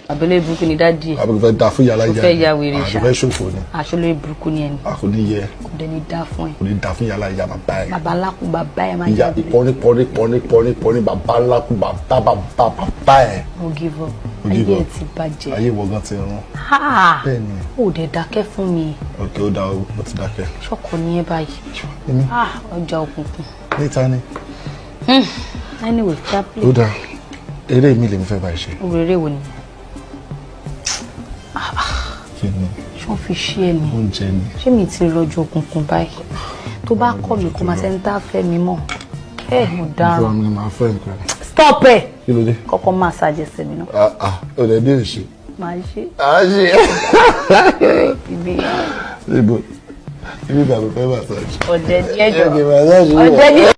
Abẹ́lé burúkú ni dáàdì. Àbí fẹ́ da fún yàrá ìyá. Fẹ́ ya wèrè ṣá. Àbí fẹ́ ṣòfò ni. Aṣọ́lé burúkú ni ẹni. Àkùnrin yẹ. Kò dẹ̀ ní dá fún ẹ. Kò ní da fún yàrá ìyá bàbá ẹ̀. Bàbá lákù bàbá ẹ̀ máa Ìyá pọ́ní bàbá lákù bàbá ẹ̀. Mo give up. Ayé ẹ̀ ti bàjẹ́. Ayé ìwọ̀gán ti rún. Bẹ́ẹ̀ni. Ó dẹ̀ dákẹ́ fún mi. Ok, ó dá o, mo ti dákẹ́. Ṣọ́kọ ni ẹ báyìí. Ọjà òkùnkùn. Níta ni. Anyway, chaplain. Ó dáa. Eré mi lèmi fẹ́ bá ṣe. Òrèrè wo ni? Kí ni? Ṣé wọ́n fi ṣí ẹ ni? Oúnjẹ ni. Ṣé mi ti rọjò òkùnkùn báyìí? Tó bá kọ́ mi kó máa sẹ́ńtà fẹ́ mi mọ̀. Mo dáràn. Ìfọwọ́ mi máa fẹ́ nǹkan. Stop ẹ̀! Kí ló dé? Kọ́kọ́ máa ṣàjẹsẹ̀ mi náà. Ó lè dé ìṣe. Máa ṣe. Ṣe. Ibi Ibo. Ibi bàbá fẹ́ massage. ọ̀dẹ̀ ní ẹjọ́. Okay, massage. Ọ̀dẹ̀ ní.